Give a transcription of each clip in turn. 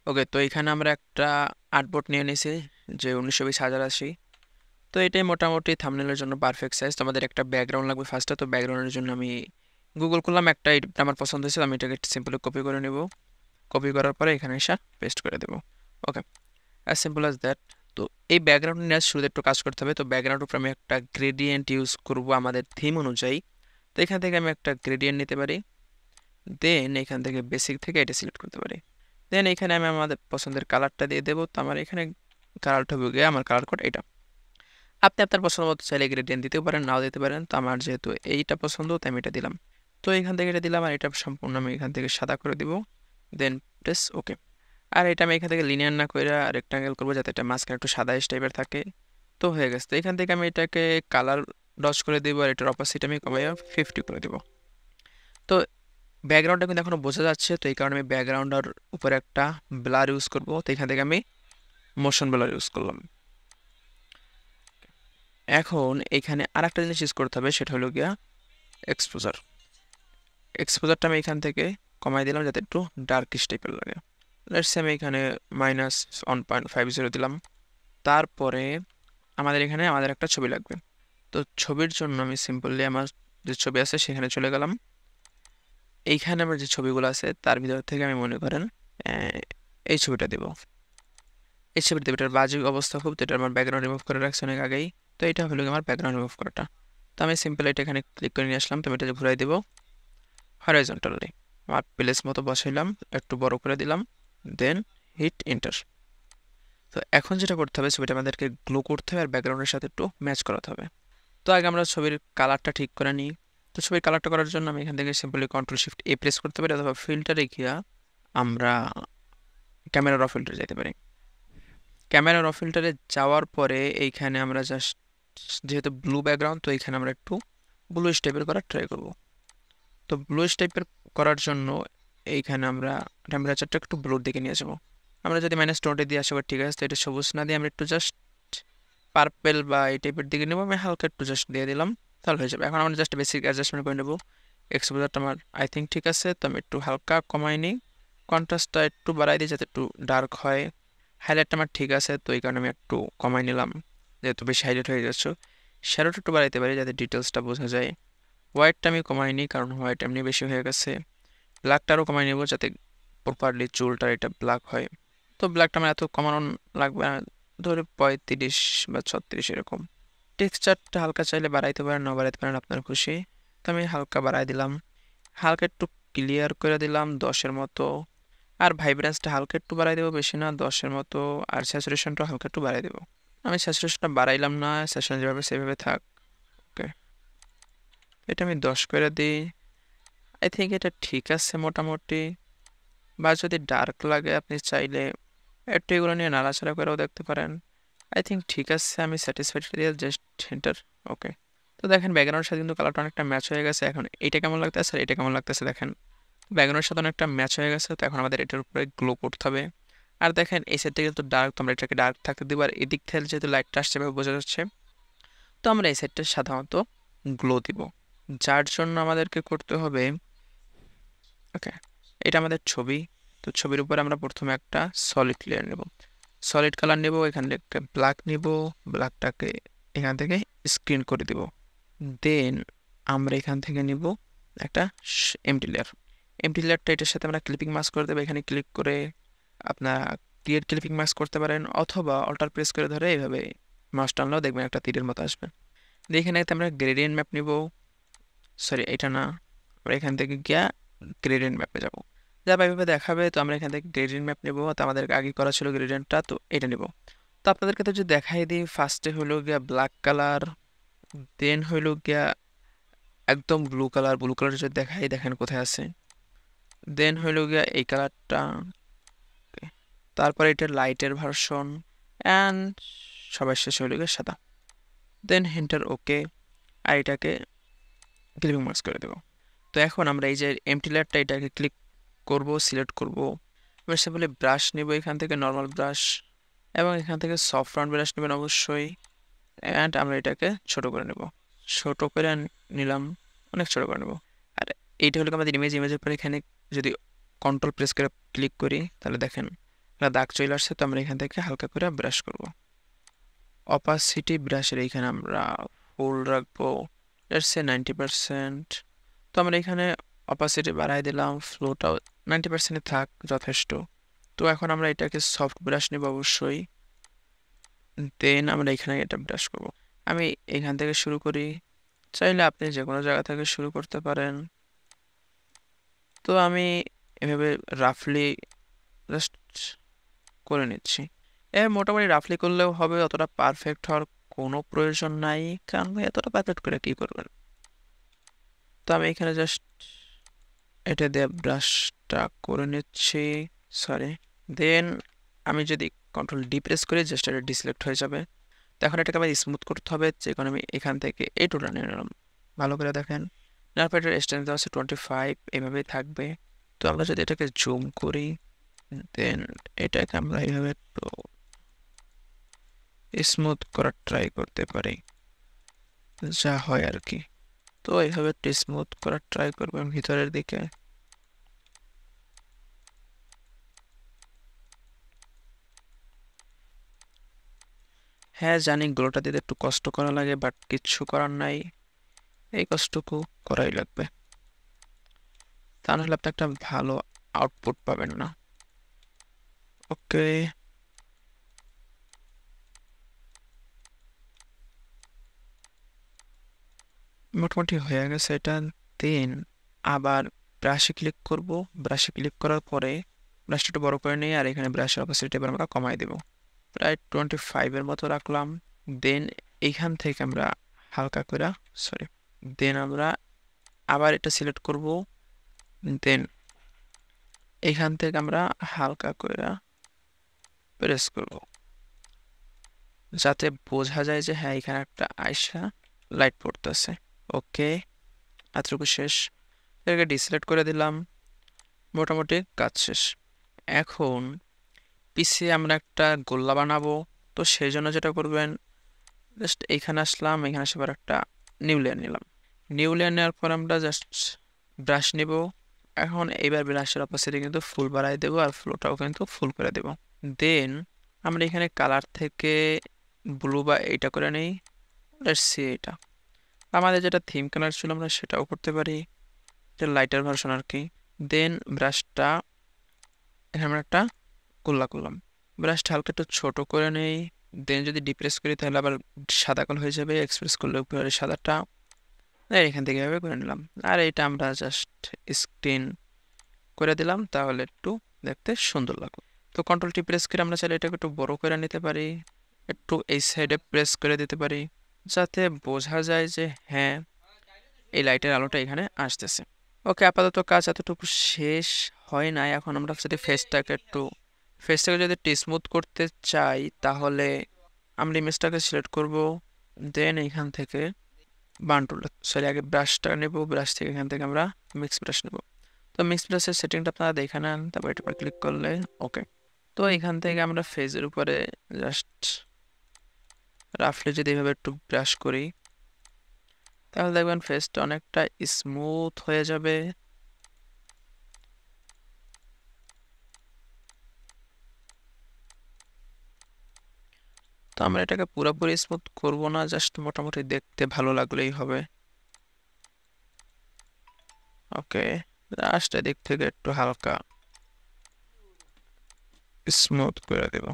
ওকে, তো এখানে আমরা একটা আর্টবোর্ড নিয়ে নিয়েছি যে 1920 1080। তো এটাই মোটামুটি থাম্বনেলের জন্য পারফেক্ট সাইজ। তো আমাদের একটা ব্যাকগ্রাউন্ড লাগবে ফার্স্টে। তো ব্যাকগ্রাউন্ডের জন্য আমি গুগল করলাম, একটা এটা আমার পছন্দ হয়েছে, আমি এটাকে সিম্পলি কপি করে নেব। কপি করার পরে এখানে এসে পেস্ট করে দেবো। ওকে, অ্যাজ সিম্পল অ্যাজ দ্যাট। তো এই ব্যাকগ্রাউন্ড নিয়ে শুরুতে একটু কাজ করতে হবে। তো ব্যাকগ্রাউন্ডের উপর আমি একটা গ্রেডিয়েন্ট ইউজ করব আমাদের থিম অনুযায়ী। তো এখান থেকে আমি একটা গ্রেডিয়েন্ট নিতে পারি, দেন এখান থেকে বেসিক থেকে এটা সিলেক্ট করতে পারি। দেন এখানে আমি আমাদের পছন্দের কালারটা দিয়ে দেবো। তো আমার এখানে কালারটা হবে গিয়ে আমার কালার কোড এটা। আপনি আপনার পছন্দ মতো চাইলে গ্রেডিয়েন্ট দিতেও পারেন, নাও দিতে পারেন। তো আমার যেহেতু এইটা পছন্দ তাই আমি এটা দিলাম। তো এখান থেকে এটা দিলাম, আর এটা সম্পূর্ণ আমি এখান থেকে সাদা করে দিব। দেন প্রেস ওকে। আর এটা আমি এখান থেকে লিনিয়ার না করে রেক্টাঙ্গেল করবো, যাতে এটা মাঝখানে একটু সাদা টাইপের থাকে। তো হয়ে গেছে। তো এখান থেকে আমি এটাকে কালার ডস করে দেবো, আর এটার অপোজিট আমি কমাইয়া 50 করে দেবো। তো ব্যাকগ্রাউন্ডটা কিন্তু এখনো বোঝা যাচ্ছে, তো এই কারণে আমি ব্যাকগ্রাউন্ডের উপরে একটা ব্লার ইউজ করব। তো এখান থেকে আমি মোশন ব্লার ইউজ করলাম। এখন এখানে আর একটা জিনিস ইউজ করতে হবে, সেটা হলো গিয়া এক্সপোজার। এক্সপোজারটা আমি এখান থেকে কমাই দিলাম যাতে একটু ডার্কিশ টাইপের লাগে। লেটস সে আমি এখানে -1.50 দিলাম। তারপরে আমাদের এখানে আমাদের একটা ছবি লাগবে। তো ছবির জন্য আমি সিম্পলি আমার যে ছবি আছে সেখানে চলে গেলাম। এইখানে আমার যে ছবিগুলো আছে তার ভিতর থেকে আমি মনে করেন এই ছবিটা দেব। এই ছবিটা দেব, এটার বাজে অবস্থা খুব, তো এটা আমার ব্যাকগ্রাউন্ড রিমুভ করে রাখছি অনেক আগেই। তো এটা হলো আমার ব্যাকগ্রাউন্ড রিমুভ করাটা। তো আমি সিম্পল এটা এখানে ক্লিক করে নিয়ে আসলাম। তো আমি এটা ঘুরাই দেবো হরাইজন্টালি। আমার প্লেস মতো বসাইলাম, একটু বড় করে দিলাম, দেন হিট এন্টার। তো এখন যেটা করতে হবে, ছবিটা আমাদেরকে গ্লো করতে হবে আর ব্যাকগ্রাউন্ডের সাথে একটু ম্যাচ করাতে হবে। তো আগে আমরা ছবির কালারটা ঠিক করে নিই। তো ছবির কালারটা করার জন্য আমি এখান থেকে সিম্পলি কন্ট্রোল-শিফট-A প্রেস করতে পারি, অথবা ফিল্টারে গিয়া আমরা ক্যামেরা র ফিল্টারে যেতে পারি। ক্যামেরা র ফিল্টারে যাওয়ার পরে এইখানে আমরা জাস্ট, যেহেতু ব্লু ব্যাকগ্রাউন্ড, তো এইখানে আমরা একটু ব্লুইশ টাইপের করার ট্রাই করব। তো ব্লুইশ টাইপের করার জন্য এইখানে আমরা টেম্পারেচারটা একটু ব্লুর দিকে নিয়ে যাবো। আমরা যদি -20 দিয়ে আসা ঠিক আছে। তো এটা সবুজ না দিয়ে আমরা একটু জাস্ট পার্পেল বা এই টাইপের দিকে নেবো। আমি হালকা একটু জাস্ট দিয়ে দিলাম, তাহলে হয়ে যাবে। এখন আমরা জাস্ট বেসিক অ্যাডজাস্টমেন্ট করে নেবো। এক্সপোজারটা আমার আই থিঙ্ক ঠিক আছে, তো আমি একটু হালকা কমাই নিই। কন্ট্রাস্টটা একটু বাড়াই দিই যাতে একটু ডার্ক হয়। হাইলাইটটা আমার ঠিক আছে, তো এই কারণে আমি একটু কমাই নিলাম, যেহেতু বেশি হাইলাইট হয়ে যাচ্ছে। শ্যাডোটা একটু বাড়াইতে পারি যাতে ডিটেলসটা বোঝা যায়। হোয়াইটটা আমি কমাই নিই, কারণ হোয়াইট এমনি বেশি হয়ে গেছে। ব্ল্যাকটা আরও কমাই নেবো যাতে প্রপারলি চুলটা এটা ব্ল্যাক হয়। তো ব্ল্যাকটা আমার এত কমানো লাগবে না, ধরে 35 বা 36 এরকম। টেক্সচারটা হালকা চাইলে বাড়াইতে পারেন, না বাড়াইতে পারেন, আপনার খুশি। তো আমি হালকা বাড়াই দিলাম, হালকা একটু ক্লিয়ার করে দিলাম 10-এর মতো। আর ভাইব্রেন্সটা হালকা একটু বাড়াই দেবো, বেশি না, 10-এর মতো। আর স্যাচুরেশনটা হালকা একটু বাড়াই দেবো। আমি স্যাচুরেশনটা বাড়াইলাম না, স্যাচুরেশন যেভাবে সেভাবে থাক। ওকে, এটা আমি 10 করে দিই। আই থিঙ্ক এটা ঠিক আছে মোটামুটি। বা যদি ডার্ক লাগে আপনি চাইলে একটু এগুলো নিয়ে নাড়াচাড়া করেও দেখতে পারেন। আই থিঙ্ক ঠিক আছে, আমি স্যাটিসফাইড দিয়ে জাস্ট এন্টার। ওকে, তো দেখেন ব্যাকগ্রাউন্ডের সাথে কিন্তু কালারটা অনেকটা ম্যাচ হয়ে গেছে। এখন এইটা কেমন লাগতেছে আর এটা কেমন লাগতেছে দেখেন, ব্যাকগ্রাউন্ডের সাথে অনেকটা ম্যাচ হয়ে গেছে। তো এখন আমাদের এটার উপরে গ্লো করতে হবে। আর দেখেন এই সাইড থেকে তো ডার্ক, তো আমরা এটাকে ডার্ক থাকতে দিব। আর এদিক থেকে যেহেতু লাইটটা আসছে এভাবে বোঝা যাচ্ছে, তো আমরা এই সাইডটা সাধারণত গ্লো দিব, যার জন্য আমাদেরকে করতে হবে। ওকে, এটা আমাদের ছবি। তো ছবির উপরে আমরা প্রথমে একটা সলিড লেয়ার নেব, সলিড কালার নেব। এখান থেকে ব্ল্যাক নিব, ব্ল্যাকটাকে এখান থেকে স্ক্রিন করে দিব। দেন আমরা এখান থেকে নিব একটা এমটি লেয়ার। এমটি লেয়ারটা এটার সাথে আমরা ক্লিপিং মাস্ক করে দেবো। এখানে ক্লিক করে আপনার ক্রিয়েট ক্লিপিং মাস্ক করতে পারেন, অথবা অল্টার প্রেস করে ধরে এইভাবে মাউস টানলেও দেখবেন একটা তীরের মতো আসবে। দিয়ে এখানে আমরা গ্রেডিয়েন্ট ম্যাপ নিব। সরি, এটা না, আমরা এখান থেকে গিয়া গ্রেডিয়েন্ট ম্যাপে যাব, যা এইভাবে দেখাবে। তো আমরা এখান থেকে গ্রেডিয়েন্ট ম্যাপ নেব। তো আমাদের আগে করা ছিল গ্রেডিয়েন্টটা, তো এটা নেব। তো আপনাদেরকে তো যদি দেখাই দিই, ফার্স্টে হলো গিয়া ব্ল্যাক কালার, দেন হইল গিয়া একদম ব্লু কালার। ব্লু কালার যদি দেখাই, দেখেন কোথায় আছে। দেন হইল গিয়া এই কালারটা, তারপরে এটা লাইটের ভার্সন, অ্যান্ড সবার শেষে হইল গিয়া সাদা। দেন হেন্টার ওকে, আর এটাকে ক্লিপিং মার্কস করে দেবো। তো এখন আমরা এই যে এমটি লেয়ারটা, এটাকে ক্লিক করব, সিলেক্ট করব। এবার সিম্পলি ব্রাশ নেব, এখান থেকে নর্মাল ব্রাশ, এবং এখান থেকে সফট রাউন্ড ব্রাশ নেবেন অবশ্যই। অ্যান্ড আমরা এটাকে ছোট করে নেব, ছোট করে নিলাম, অনেক ছোট করে নেব। আর এইটা হলো আমাদের ইমেজ। ইমেজের পরে এখানে যদি কন্ট্রোল প্রেস করে ক্লিক করি, তাহলে দেখেন একটা দাগ চলে আসছে, তো আমরা এখান থেকে হালকা করে ব্রাশ করব। অপাসিটি ব্রাশের এইখানে আমরা ফুল রাখবো, লেটস সে 90%। তো আমরা এখানে অপাসিটি বাড়াই দিলাম, ফ্লোটাও 90% থাক, যথেষ্ট। তো এখন আমরা এটাকে সফট ব্রাশ নেব অবশ্যই, দেন আমরা এখানে এটা ব্রাশ করব। আমি এখান থেকে শুরু করি, চাইলে আপনি যে কোনো জায়গা থেকে শুরু করতে পারেন। তো আমি এভাবে রাফলি জাস্ট করে নিচ্ছি। মোটামুটি রাফলি করলেও হবে, অতটা পারফেক্ট হওয়ার কোনো প্রয়োজন নাই, কারণ ভাই এতটা পারফেক্ট করে কি করবেন। তো আমি এখানে জাস্ট এটা দিয়ে ব্রাশটা করে নিচ্ছি, সরি। দেন আমি যদি কন্ট্রোল ডি প্রেস করি, জাস্ট এটা ডিসিলেক্ট হয়ে যাবে। তো এখন এটাকে আবার স্মুথ করতে হবে, যে কারণে আমি এখান থেকে এই টোটা নিয়ে নিলাম। ভালো করে দেখেন, নেওয়ার পর এটার স্ট্যান্ড দেওয়া আছে 25, এইভাবেই থাকবে। তো আমরা যদি এটাকে জুম করি, দেন এটাকে আমরা এইভাবে একটু স্মুথ করার ট্রাই করতে পারি, যা হয় আর কি। তো এইভাবে একটু স্মুথ করার ট্রাই করবেন ভিতরের দিকে। হ্যাঁ জানি গ্লোটা দিতে একটু কষ্ট করা লাগে, বাট কিচ্ছু করার নাই, এই কষ্টটুকু করাই লাগবে, তা নাহলে আপনি একটা ভালো আউটপুট পাবেন না। ওকে, মোটামুটি হয়ে গেছে এটা। দেন আবার ব্রাশে ক্লিক করব, ব্রাশে ক্লিক করার পরে ব্রাশটা একটু বড় করে নিই, আর এখানে ব্রাশের অপাসিটি এবার আমরা কমাই দেব, প্রায় 25-এর মতো রাখলাম। দেন এইখান থেকে আমরা হালকা করে, সরি, দেন আমরা আবার এটা সিলেক্ট করব, দেন এইখান থেকে আমরা হালকা করে প্রেস করব, যাতে বোঝা যায় যে হ্যাঁ এখানে একটা আয়সা লাইট পড়তেছে। ওকে, এতটুকু শেষ। এটাকে ডিসিলেক্ট করে দিলাম, মোটামুটি কাজ শেষ। এখন পিছে আমরা একটা গোল্লা বানাবো, তো সেই জন্য যেটা করবেন, জাস্ট এইখানে আসলাম, এখানে আসার পর একটা নিউ লেয়ার নিলাম। নিউ লেয়ার নেওয়ার পর আমরা জাস্ট ব্রাশ নিব। এখন এইবার ব্রাশের অপাসিটি কিন্তু ফুল বাড়াই দেবো, আর ফ্লোটাও কিন্তু ফুল করে দেব। দেন আমরা এখানে কালার থেকে ব্লু বা এইটা করে নেই, লেটস সি এটা। আমাদের যেটা থিম কালার ছিল আমরা সেটাও করতে পারি, এটা লাইটার ভার্সন আর কি। দেন ব্রাশটা এখানে আমরা একটা গোল্লা করলাম, ব্রাশটা হালকা একটু ছোট করে নেই। দেন যদি ডিপ্রেস করি তাহলে আবার সাদা কালো হয়ে যাবে, এক্সপ্রেস করলে উপরে সাদাটা, এখান থেকে এভাবে করে নিলাম। আর এটা আমরা জাস্ট স্ক্রিন করে দিলাম, তাহলে একটু দেখতে সুন্দর লাগবে। তো কন্ট্রোল টি প্রেস করে আমরা চাইলে এটাকে একটু বড় করে নিতে পারি, একটু এই সাইডে প্রেস করে দিতে পারি, যাতে বোঝা যায় যে হ্যাঁ এই লাইটের আলোটা এখানে আসতেছে। ওকে, আপাতত কাজ এতটুকু শেষ হয় নাই। এখন আমরা যদি ফেসটাকে যদি একটু স্মুথ করতে চাই, তাহলে আমরা ইমেজটাকে সিলেক্ট করব, দেন এখান থেকে বান টুল, সরি আগে ব্রাশটা নেব, ব্রাশ থেকে এখান থেকে আমরা মিক্স ব্রাশ নেব। তো মিক্স ব্রাশের সেটিংটা আপনারা দেখে নেন, তারপর এটা উপর ক্লিক করলে ওকে। তো এখান থেকে আমরা ফেজের উপরে জাস্ট রাফলি যদি এভাবে একটু ব্রাশ করি, তাহলে দেখবেন ফেসটা অনেকটা স্মুথ হয়ে যাবে। তো আমরা এটাকে পুরোপুরি স্মুথ করব না, জাস্ট মোটামুটি দেখতে ভালো লাগলেই হবে। ওকে, জাস্ট এদিক থেকে একটু হালকা স্মুথ করে দেব।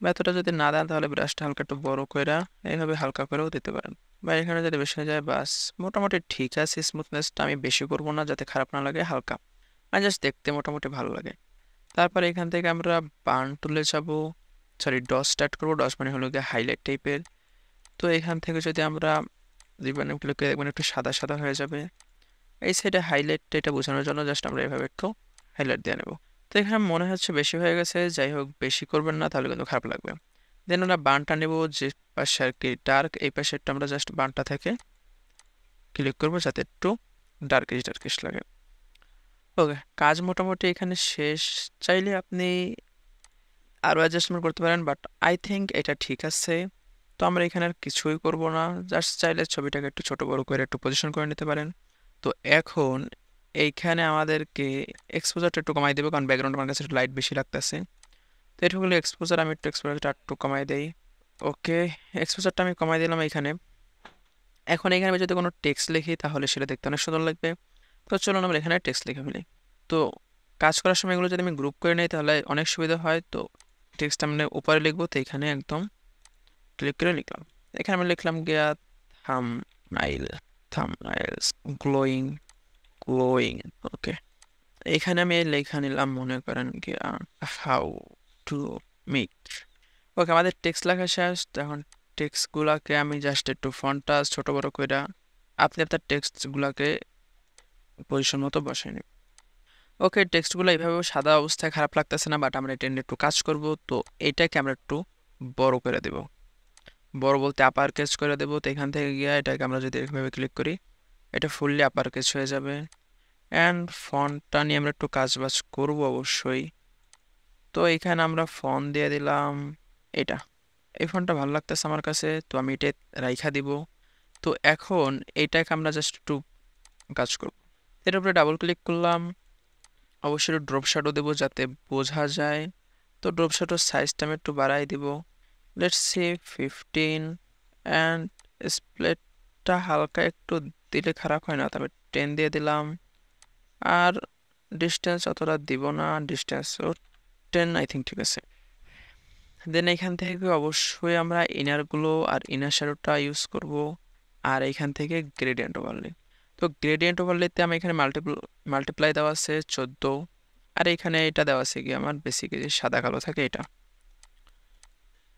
বা এতটা যদি না দেন তাহলে ব্রাশটা হালকা একটু বড় করে এইভাবে হালকা করেও দিতে পারেন, বা এখানে যদি বেশি হয়ে যায় বাস। মোটামুটি ঠিক আছে, স্মুথনেসটা আমি বেশি করব না, যাতে খারাপ না লাগে, হালকা মানে জাস্ট দেখতে মোটামুটি ভালো লাগে। তারপর এখান থেকে আমরা বার্ন টুলে যাব, সরি ডস স্টার্ট করবো। ডস মানে হলো গিয়ে হাইলাইট টাইপের। তো এখান থেকে যদি আমরা রিবনগুলোকে দেখবেন একটু সাদা সাদা হয়ে যাবে, এই সাইডে হাইলাইট এটা বোঝানোর জন্য জাস্ট আমরা এভাবে একটু হাইলাইট দিয়ে নেব। তো এখানে মনে হচ্ছে বেশি হয়ে গেছে, যাই হোক বেশি করবেন না, তাহলে কিন্তু খারাপ লাগবে। দেন আমরা বানটা নেব, যে পাশে আর কি ডার্ক, এই পাশে একটু আমরা জাস্ট বানটা থেকে ক্লিক করবো, যাতে একটু ডার্কিশ ডার্কিশ লাগে। ওকে, কাজ মোটামুটি এখানে শেষ। চাইলে আপনি আরও অ্যাডজাস্টমেন্ট করতে পারেন, বাট আই থিঙ্ক এটা ঠিক আছে। তো আমরা এখানে আর কিছুই করব না, জাস্ট চাইলে ছবিটাকে একটু ছোট বড় করে একটু পজিশন করে নিতে পারেন। তো এখন এইখানে আমাদেরকে এক্সপোজারটা একটু কমাই দেবো, কারণ ব্যাকগ্রাউন্ড আমার কাছে একটু লাইট বেশি লাগতেছে। তো এটা হলো এক্সপোজার, আমি একটু এক্সপোজারটা একটু কমাই দেই। ওকে, এক্সপোজারটা আমি কমাই দিলাম এইখানে। এখন এখানে আমি যদি কোনো টেক্সট লিখি তাহলে সেটা দেখতে অনেক সুন্দর লাগবে। তো চলুন আমরা এখানে টেক্সট লিখে ফেলি। তো কাজ করার সময় এগুলো যদি আমি গ্রুপ করে নিই তাহলে অনেক সুবিধা হয়। তো টেক্সট আমরা উপরে লিখবো, তো এখানে একদম ক্লিক করে লিখলাম। এখানে আমি লিখলাম গিয়া থাম্বনাইল, থাম্বনাইলস, গ্লোয়িং, গ্লোয়িং। ওকে, এখানে আমি লেখা নিলাম মনে করেন গিয়া হাউ টু মেক। ওকে, আমাদের টেক্সট লেখা শেষ। এখন টেক্সটগুলোকে আমি জাস্ট একটু ফন্টটা ছোট বড় করে আপনি আপনার টেক্সটগুলোকে পজিশন মতো বসাই নিন। ওকে, টেক্সটগুলো এইভাবে সাদা অবস্থায় খারাপ লাগতেছে না, বাট আমরা এটা নিয়ে একটু কাজ করব। তো এইটাকে আমরা একটু বড় করে দেব, বড় বলতে আপার কেস করে দেব। তো এখান থেকে গিয়ে এটাকে আমরা যদি এইভাবে ক্লিক করি এটা ফুললি আপার কেস হয়ে যাবে। অ্যান্ড ফন্টটা নিয়ে আমরা একটু কাজ বাজ করবো অবশ্যই। তো এখানে আমরা ফন্ট দিয়ে দিলাম এটা। এই ফন্টটা ভালো লাগতেছে আমার কাছে, তো আমি এটা রাইখা দিব। তো এখন এইটাকে আমরা জাস্ট একটু কাজ করব। এটার উপরে ডাবল ক্লিক করলাম, অবশ্যই ড্রপ শ্যাডো দেবো যাতে বোঝা যায়। তো ড্রপ শ্যাডোর সাইজটা আমি একটু বাড়াই দিব, লেটস সে 15। অ্যান্ড স্প্লিটটা হালকা একটু দিলে খারাপ হয় না, তবে 10 দিয়ে দিলাম। আর ডিস্টেন্স অতটা দিব না, ডিস্টেন্সও 10 আই থিঙ্ক ঠিক আছে। দেন এখান থেকে অবশ্যই আমরা ইনারগুলো আর ইনার শ্যাডোটা ইউজ করব। আর এখান থেকে গ্রেডিয়েন্ট ওভারলে। তো গ্রেডিয়েন্ট ওভারলেতে আমি এখানে মাল্টিপ্লাই দেওয়া আছে 14, আর এখানে এটা দেওয়া আছে কি আমার বেসিক্যালি সাদা কালো থাকে এটা।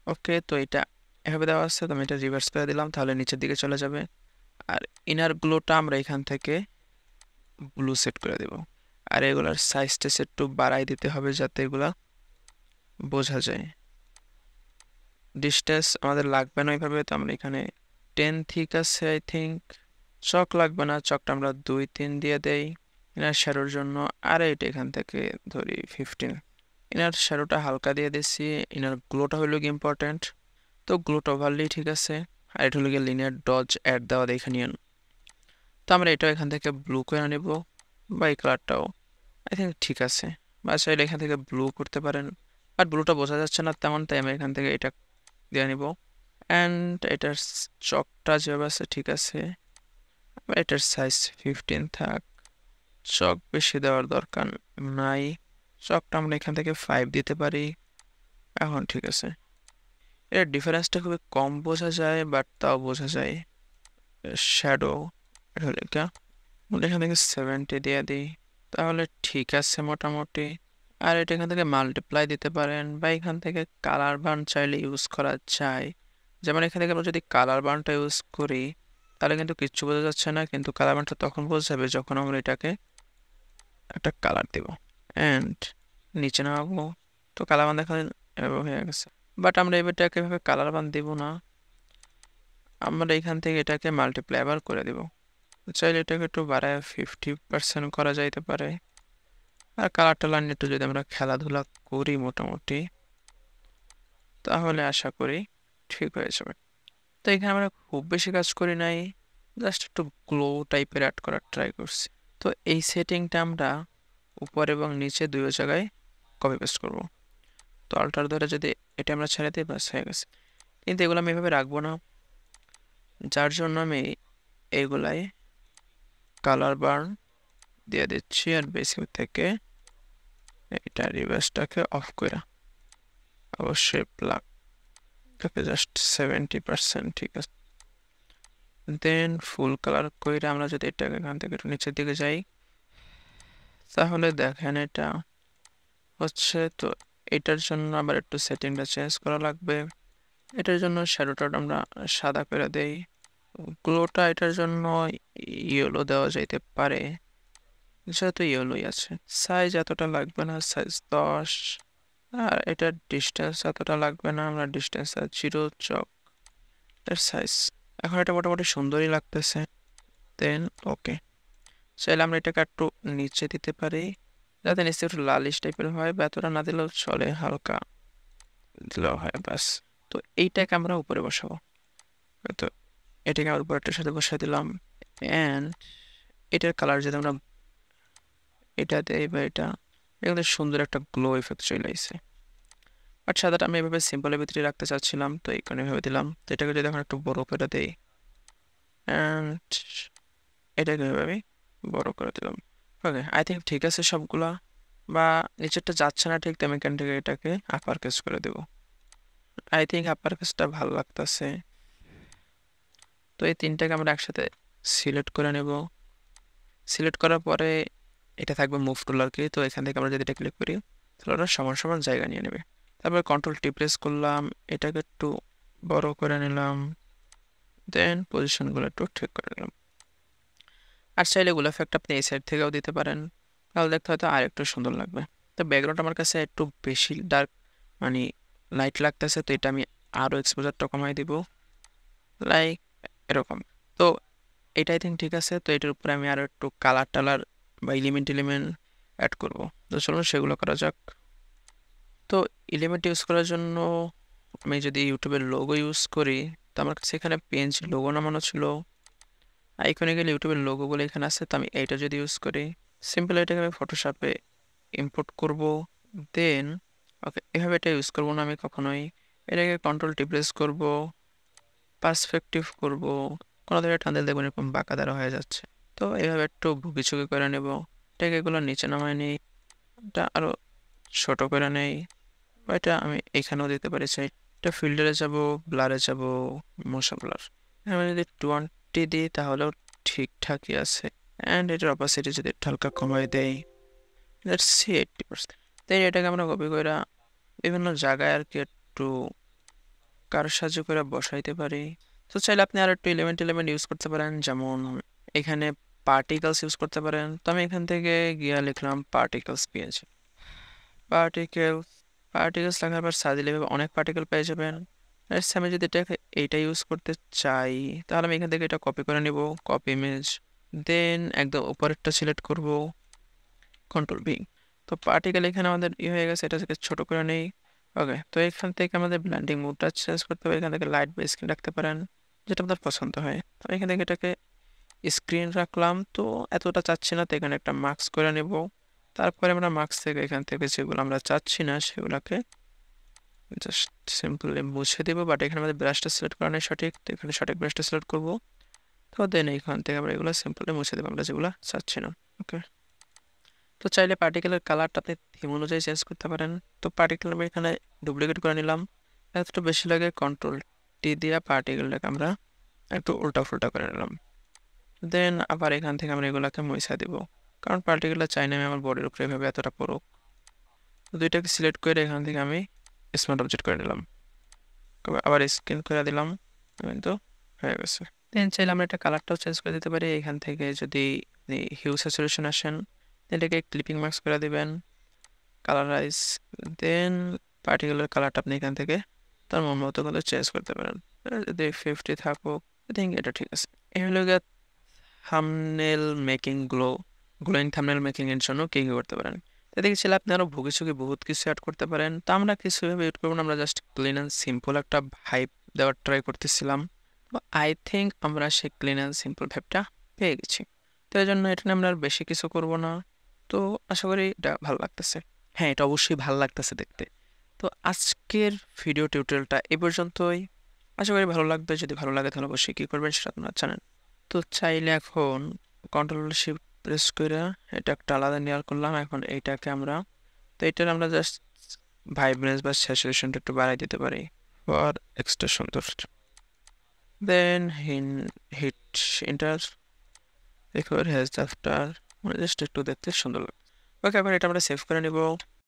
ওকে, তো এটা এভাবে দেওয়া আছে, তো আমি এটা রিভার্স করে দিলাম, তাহলে নিচের দিকে চলে যাবে। আর ইনার গ্লোটা আমরা এখান থেকে ব্লু সেট করে দেব। আর এগুলার সাইজটা একটু বাড়াই দিতে হবে যাতে এগুলা বোঝা যায়। ডিস্টেন্স আমাদের লাগবে না এইভাবে, তো আমরা এখানে 10 ঠিক আছে আই থিঙ্ক। চক লাগবে না, চকটা আমরা 2-3 দিয়ে দেই ইনার শ্যাডোর জন্য। আর এটা এখান থেকে ধরি 15। ইনার শ্যাডোটা হালকা দিয়ে দিচ্ছি, ইনার গ্লোটা হলো কি ইম্পর্টেন্ট। তো গ্লোটা ওভারলি ঠিক আছে। আর এটা হলো গিয়ে লিনিয়ার ডজ অ্যাড দেওয়া দেখে নিন। তো আমরা এটাও এখান থেকে ব্লু করে নেব, বা এই কালারটাও আই থিঙ্ক ঠিক আছে। বা চাইলে এখান থেকে ব্লু করতে পারেন, বাট ব্লুটা বোঝা যাচ্ছে না তেমন, তাই আমি এখান থেকে এটা দিয়ে নিব। অ্যান্ড এটার চকটা যেভাবে আছে ঠিক আছে। এটার সাইজ 15 থাক, চক বেশি দেওয়ার দরকার নাই। চকটা আমরা এখান থেকে 5 দিতে পারি। এখন ঠিক আছে, এর ডিফারেন্সটা খুবই কম বোঝা যায়, বাট তাও বোঝা যায়। শ্যাডো এটা হলো আমরা এখান থেকে 70 দিয়ে দিই, তাহলে ঠিক আছে মোটামুটি। আর এটা এখান থেকে মাল্টিপ্লাই দিতে পারেন, বা এখান থেকে কালার বার্ন চাইলে ইউজ করা যায়। যেমন এখান থেকে আমরা যদি কালার বার্নটা ইউজ করি তাহলে কিন্তু কিচ্ছু বোঝা যাচ্ছে না, কিন্তু কালার বার্নটা তখন বোঝা যাবে যখন আমরা এটাকে একটা কালার দেব। অ্যান্ড নিচে নামাবো, তো কালার বার্ন দেখা এভাবে হয়ে গেছে। বাট আমরা এটাকে এভাবে কালার বার্ন দেব না, আমরা এখান থেকে এটাকে মাল্টিপ্লাই আবার করে দেব। চাইলে এটাকে একটু বাড়ায় 50% করা যাইতে পারে। আর কালার টালার নিয়ে একটু যদি আমরা খেলাধুলা করি মোটামুটি, তাহলে আশা করি ঠিক হয়ে যাবে। তো এখানে আমরা খুব বেশি কাজ করি নাই, জাস্ট একটু গ্লো টাইপের অ্যাড করার ট্রাই করছি। তো এই সেটিংটা আমরা উপর এবং নিচে দুই জায়গায় কপি পেস্ট করবো। তো অল্টার ধরে যদি এটা আমরা ছেড়ে দিই, ব্যাস হয়ে গেছে। কিন্তু এগুলো আমি এভাবে রাখবো না, যার জন্য আমি এইগুলাই কালার বার্ন দিয়ে দিচ্ছি। আর বেসিক থেকে এটা রিভার্সটাকে অফ করে অবশ্যই প্লাগ এটাকে জাস্ট 70% ঠিক আছে। দেন ফুল কালার করে আমরা যদি এটাকে এখান থেকে একটু নিচের দিকে যাই, তাহলে দেখেন এটা হচ্ছে। তো এটার জন্য আবার একটু সেটিংটা চেঞ্জ করা লাগবে। এটার জন্য শ্যাডোটা আমরা সাদা করে দেই, গ্লোটা এটার জন্য ইয়েলো দেওয়া যাইতে পারে, যেহেতু ইয়েলোই আছে। সাইজ এতটা লাগবে না, সাইজ 10। আর এটার ডিস্টেন্স এতটা লাগবে না, আমরা ডিস্টেন্স আর 0 চক এর সাইজ। এখন এটা মোটামুটি সুন্দরই লাগতেছে। দেন ওকে, চাইলে আমরা এটাকে একটু নিচে দিতে পারি যাতে নিচে একটু লালিশ টাইপের হয়, বা এতটা না দিলেও চলে, হালকা দিলেও হয় ব্যাস। তো এইটাকে আমরা উপরে বসাবো, তো এটাকে আমরা উপরেরটার সাথে বসাই দিলাম। অ্যান্ড এটার কালার যদি আমরা এটা দেই বা এটা এখানে সুন্দর একটা গ্লো ইফেক্ট চলে আসছে। বাট সাদাটা আমি এভাবে সিম্পলের ভিতরে রাখতে চাচ্ছিলাম, তো এই কারণে ভেবে দিলাম। তো এটাকে যদি এখন একটু বড় করে দেই অ্যান্ড এটাকে এভাবে বড় করে দিলাম। ওকে, আই থিঙ্ক ঠিক আছে সবগুলা, বা নিচেরটা যাচ্ছে না ঠিক, তো আমি এখান থেকে এটাকে আপার কেস করে দেব। আই থিঙ্ক আপার কেসটা ভালো লাগতেছে। তো এই তিনটাকে আমরা একসাথে সিলেক্ট করে নেব। সিলেক্ট করার পরে এটা থাকবে মুভ টুল আর কি। তো এখান থেকে আমরা যদি এটা ক্লিক করি তাহলে ওটা সমান সমান জায়গা নিয়ে নেবে। তারপরে কন্ট্রোল টি প্রেস করলাম, এটাকে একটু বড় করে নিলাম, দেন পজিশনগুলো একটু ঠিক করে নিলাম। আর চাইলে এগুলো এফেক্ট আপনি এই সাইড থেকেও দিতে পারেন, তাহলে দেখতে হয়তো আর একটু সুন্দর লাগবে। তো ব্যাকগ্রাউন্ড আমার কাছে একটু বেশি ডার্ক মানে লাইট লাগতেছে, তো এটা আমি আরও এক্সপোজারটা কমাই দিব, লাইক এরকম। তো এটা আই থিঙ্ক ঠিক আছে। তো এটার উপরে আমি আরও একটু কালার টালার বা এলিমেন্ট অ্যাড করব। তো চলুন সেগুলো করা যাক। তো এলিমেন্ট ইউজ করার জন্য আমি যদি ইউটিউবের লোগো ইউজ করি, তো আমার কাছে এখানে পেজ লোগো নামানো ছিল, আইকনে গেলে ইউটিউবের লোগোগুলো এখানে আছে। তো আমি এইটা যদি ইউজ করি, সিম্পল এটাকে আমি ফটোশপে ইম্পোর্ট করব, দেন ওকে এভাবে এটা ইউজ করব না আমি কখনোই। এটাকে কন্ট্রোল টি প্রেস করব, পার্সপেক্টিভ করব, কোনো দিকে টান দিলে দেখবেন এরকম বাঁকা দ্বারা হয়ে যাচ্ছে। তো এইভাবে একটু ভুকিচুকি করে নেব, এটাকে এগুলো নিচে নামায় নিই, এটা আরও ছোট করে নেই, বা এটা আমি এখানেও দিতে পারি চাই। এটা ফিল্টারে যাব, ব্লারে যাব, মোশন ব্লার, আমি যদি 20 দিই তাহলেও ঠিকঠাকই আছে। অ্যান্ড এটার অপাসিটি যদি একটু হালকা কমাই দেই, লেটস সি 80%। তাই এটাকে আমরা কপি করে বিভিন্ন জায়গায় আর কি একটু কারুসাহায্য করে বসাইতে পারি। তো চাইলে আপনি আর একটু এলিমেন্ট ইউজ করতে পারেন, যেমন এখানে পার্টিকেলস ইউজ করতে পারেন। তো আমি এখান থেকে গিয়া লিখলাম পার্টিকেলস পেয়েছি, পার্টিকেলস লেখার পর সার্চ দিলে অনেক পার্টিকেল পেয়ে যাবেন। আমি যদি এটাকে এইটা ইউজ করতে চাই, তাহলে আমি এখান থেকে এটা কপি করে নিব, কপি ইমেজ, দেন একদম উপরেরটা সিলেক্ট করব, কন্ট্রোল ভি। তো পার্টিকেল এখানে আমাদের হয়ে গেছে, এটা থেকে ছোট করে নেই। ওকে, তো এখান থেকে আমাদের ব্লেন্ডিং মোডটা চেঞ্জ করতে হবে। এখান থেকে লাইট বা স্ক্রিন রাখতে পারেন, যেটা আপনার পছন্দ হয়। তো এখান থেকে এটাকে স্ক্রিন রাখলাম, তো এতটা চাচ্ছি না, তো এখানে একটা মার্কস করে নেব। তারপরে আমরা মার্কস থেকে এখান থেকে যেগুলো আমরা চাচ্ছি না সেগুলোকে জাস্ট সিম্পলি মুছে দেবো। বাট এখানে আমাদের ব্রাশটা সিলেক্ট করা নেই সঠিক, তো এখানে সঠিক ব্রাশটা সিলেক্ট করবো। তো দেন এইখান থেকে আমরা এগুলো সিম্পলি মুছে দেবো আমরা যেগুলো চাচ্ছি না। ওকে, তো চাইলে পার্টিকেলের কালারটা আপনি থিম অনুযায়ী চেঞ্জ করতে পারেন। তো পার্টিকেল আমি এখানে ডুপ্লিকেট করে নিলাম, এতটা বেশি লাগে কন্ট্রোল টি দিয়ে পার্টিকেলটাকে আমরা একটু উল্টা ফুল্টা করে নিলাম। দেন আবার এখান থেকে আমরা এগুলোকে মুছে দিব, কারণ পার্টিকেলটা চাই না আমি আমার বডির উপরে এভাবে এতটা পড়ুক। তো দুইটাকে সিলেক্ট করে এখান থেকে আমি স্মার্ট অবজেক্ট করে নিলাম, আবার স্ক্রিন করে দিলাম, কিন্তু হয়ে গেছে। দেন চাইলে আমরা একটা কালারটাও চেঞ্জ করে দিতে পারি। এখান থেকে যদি হিউ স্যাচুরেশন আসেন, এটাকে ক্লিপিং মার্কস করে দিবেন, কালারাইজ, দেন পার্টিকুলার কালারটা আপনি এখান থেকে তার মন মতো কিন্তু চেঞ্জ করতে পারেন। যদি 50 থাকুক, আই থিঙ্ক এটা ঠিক আছে। এই হলো গিয়ে thumbnail making, glowing thumbnail making এর জন্য কি কি করতে পারেন। এদিকে ছিল আপনি আরো ভুগিচুগি বহুত কিছু অ্যাড করতে পারেন। তো আমরা কিছু ভাবে এড করবো না, আমরা জাস্ট ক্লিন অ্যান্ড সিম্পল একটা ভাইব দেওয়ার ট্রাই করতেছিলাম। আই থিঙ্ক আমরা সেই ক্লিন অ্যান্ড সিম্পল ভাইবটা পেয়ে গেছি। তো এই জন্য এটা নিয়ে আমরা আর বেশি কিছু করব না। তো আশা করি এটা ভালো লাগতেছে। হ্যাঁ, এটা অবশ্যই ভালো লাগতেছে দেখতে। তো আজকের ভিডিও টিউটোরিয়ালটা এই পর্যন্তই। আশা করি ভালো লাগবে। যদি ভালো লাগে তাহলে অবশ্যই কী করবেন সেটা আপনারা জানেন। তো চাইলে এখন কন্ট্রোল শিফট প্রেস করে এটা একটা আলাদা নেওয়ার করলাম। এখন এইটাকে আমরা, তো এটার আমরা জাস্ট ভাইব্রেন্স বা স্যাচুরেশনটা একটু বাড়াই দিতে পারি ফর এক্সট্রা সুন্দর। Then hit enter, recover has after, মানে জাস্ট একটু দেখতে সুন্দর লাগে। ওকে, এখন এটা আমরা সেভ করে নিব।